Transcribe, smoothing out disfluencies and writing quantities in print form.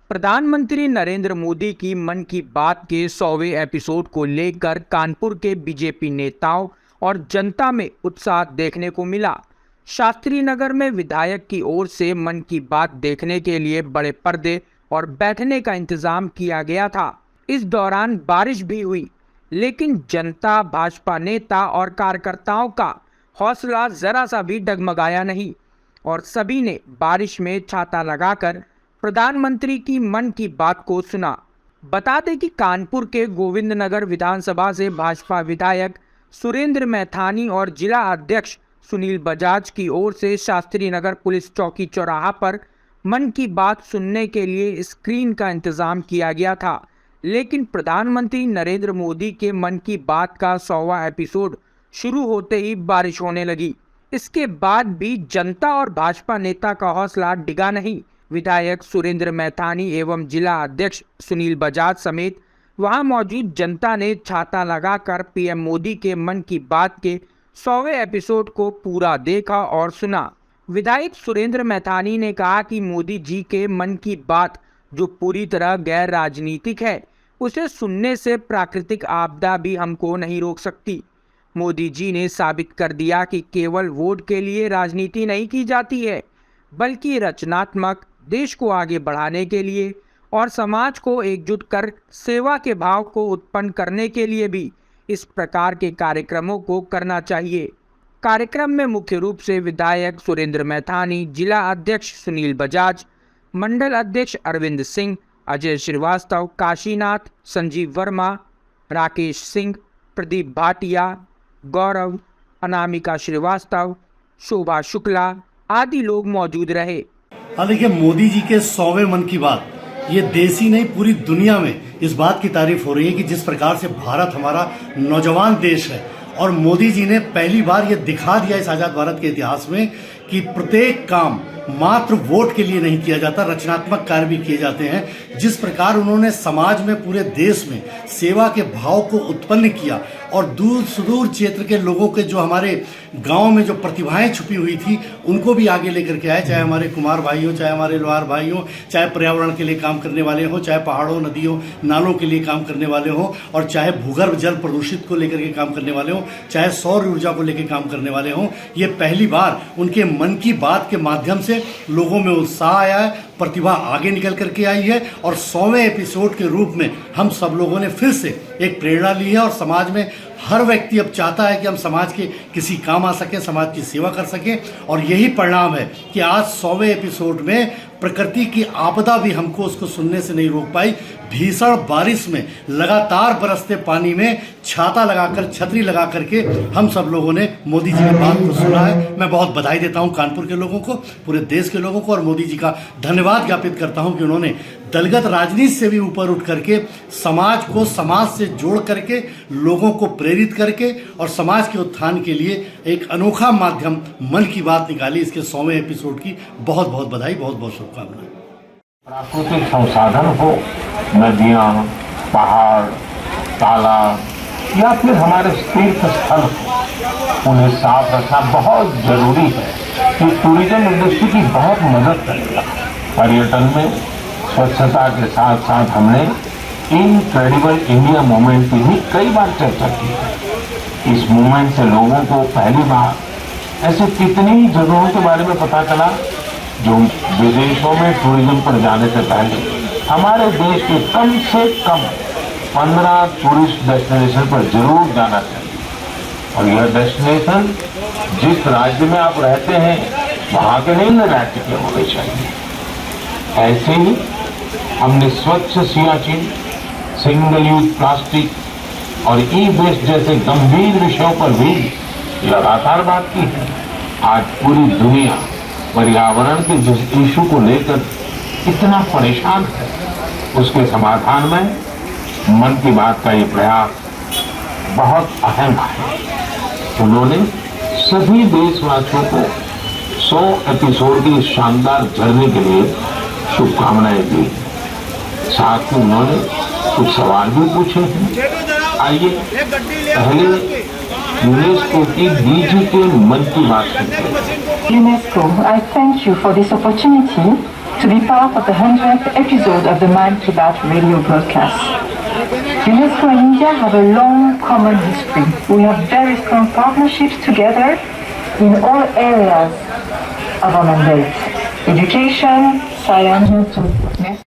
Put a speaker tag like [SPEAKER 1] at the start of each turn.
[SPEAKER 1] प्रधानमंत्री नरेंद्र मोदी की मन की बात के 100वें एपिसोड को लेकर कानपुर के बीजेपी नेताओं और जनता में उत्साह देखने को मिला। शास्त्री नगर में विधायक की ओर से मन की बात देखने के लिए बड़े पर्दे और बैठने का इंतजाम किया गया था। इस दौरान बारिश भी हुई, लेकिन जनता, भाजपा नेता और कार्यकर्ताओं का हौसला जरा सा भी डगमगाया नहीं और सभी ने बारिश में छाता लगाकर प्रधानमंत्री की मन की बात को सुना। बता दें कि कानपुर के गोविंद नगर विधानसभा से भाजपा विधायक सुरेंद्र मैथानी और जिला अध्यक्ष सुनील बजाज की ओर से शास्त्री नगर पुलिस चौकी चौराहा पर मन की बात सुनने के लिए स्क्रीन का इंतजाम किया गया था, लेकिन प्रधानमंत्री नरेंद्र मोदी के मन की बात का 100वां एपिसोड शुरू होते ही बारिश होने लगी। इसके बाद भी जनता और भाजपा नेता का हौसला डिगा नहीं। विधायक सुरेंद्र मैथानी एवं जिला अध्यक्ष सुनील बजाज समेत वहां मौजूद जनता ने छाता लगाकर पीएम मोदी के मन की बात के 100वें एपिसोड को पूरा देखा और सुना। विधायक सुरेंद्र मैथानी ने कहा कि मोदी जी के मन की बात, जो पूरी तरह गैर राजनीतिक है, उसे सुनने से प्राकृतिक आपदा भी हमको नहीं रोक सकती। मोदी जी ने साबित कर दिया कि केवल वोट के लिए राजनीति नहीं की जाती है, बल्कि रचनात्मक, देश को आगे बढ़ाने के लिए और समाज को एकजुट कर सेवा के भाव को उत्पन्न करने के लिए भी इस प्रकार के कार्यक्रमों को करना चाहिए। कार्यक्रम में मुख्य रूप से विधायक सुरेंद्र मैथानी, जिला अध्यक्ष सुनील बजाज, मंडल अध्यक्ष अरविंद सिंह, अजय श्रीवास्तव, काशीनाथ, संजीव वर्मा, राकेश सिंह, प्रदीप भाटिया, गौरव, अनामिका श्रीवास्तव, शोभा शुक्ला आदि लोग मौजूद रहे।
[SPEAKER 2] देखिए, मोदी जी के 100वें मन की बात, ये देश ही नहीं पूरी दुनिया में इस बात की तारीफ हो रही है कि जिस प्रकार से भारत हमारा नौजवान देश है और मोदी जी ने पहली बार ये दिखा दिया इस आजाद भारत के इतिहास में कि प्रत्येक काम मात्र वोट के लिए नहीं किया जाता, रचनात्मक कार्य भी किए जाते हैं। जिस प्रकार उन्होंने समाज में, पूरे देश में सेवा के भाव को उत्पन्न किया और दूर सुदूर क्षेत्र के लोगों के, जो हमारे गांव में जो प्रतिभाएं छुपी हुई थी, उनको भी आगे लेकर के आए, चाहे हमारे कुमार भाई हो, चाहे हमारे लोहार भाई हो, चाहे पर्यावरण के लिए काम करने वाले हो, चाहे पहाड़ों, नदियों, नालों के लिए काम करने वाले हो, और चाहे भूगर्भ जल प्रदूषित को लेकर के काम करने वाले हो, चाहे सौर ऊर्जा को लेकर काम करने वाले हो। ये पहली बार उनके मन की बात के माध्यम से लोगों में उत्साह आया है, प्रतिभा आगे निकल करके आई है और 100वें एपिसोड के रूप में हम सब लोगों ने फिर से एक प्रेरणा ली है और समाज में हर व्यक्ति अब चाहता है कि हम समाज के किसी काम आ सकें, समाज की सेवा कर सकें। और यही परिणाम है कि आज 100वें एपिसोड में प्रकृति की आपदा भी हमको उसको सुनने से नहीं रोक पाई। भीषण बारिश में, लगातार बरसते पानी में छाता लगाकर, छतरी लगा करके हम सब लोगों ने मोदी जी की बात को सुना है। मैं बहुत बधाई देता हूं कानपुर के लोगों को, पूरे देश के लोगों को, और मोदी जी का धन्यवाद ज्ञापित करता हूं कि उन्होंने दलगत राजनीति से भी ऊपर उठ करके समाज को समाज से जोड़ करके, लोगों को प्रेरित करके और समाज के उत्थान के लिए एक अनोखा माध्यम मन की बात निकाली। इसके 100वें एपिसोड की बहुत बहुत बधाई, बहुत बहुत शुभकामनाएं।
[SPEAKER 3] प्राकृतिक संसाधन हो, नदियाँ, पहाड़, तालाब या फिर हमारे तीर्थ स्थल हो, उन्हें साफ रखना बहुत जरूरी है कि टूरिज्म इंडस्ट्री की बहुत मदद करेगा। पर्यटन में स्वच्छता के साथ साथ हमने इनक्रेडिबल इंडिया मूवमेंट की भी कई बार चर्चा की है। इस मूवमेंट से लोगों को पहली बार ऐसे कितनी जगहों के बारे में पता चला जो विदेशों में टूरिज्म पर जाने से पहले हमारे देश के कम से कम 15 टूरिस्ट डेस्टिनेशन पर जरूर जाना चाहिए। और यह डेस्टिनेशन जिस राज्य में आप रहते हैं वहाँ के निम्न राज्य के होने चाहिए। ऐसे ही हमने स्वच्छ सियाचिन, सिंगल यूज प्लास्टिक और ई वेस्ट जैसे गंभीर विषयों पर भी लगातार बात की है। आज पूरी दुनिया पर्यावरण के जिस इशू को लेकर इतना परेशान है, उसके समाधान में मन की बात का ये प्रयास बहुत अहम है। उन्होंने सभी देशवासियों को 100 एपिसोड की शानदार जर्नी के लिए शुभकामनाएं दी। साथ ही उन्होंने कुछ सवाल भी पूछे हैं। आइए पहले यूनेस्को की डीजी के मन की बात सुनते हैं।
[SPEAKER 4] UNESCO, I thank you for this opportunity to be part of the 100th episode of the Man Ki Baat radio broadcast. UNESCO and India have a long common history. We have very strong partnerships together in all areas of our mandate: education, science,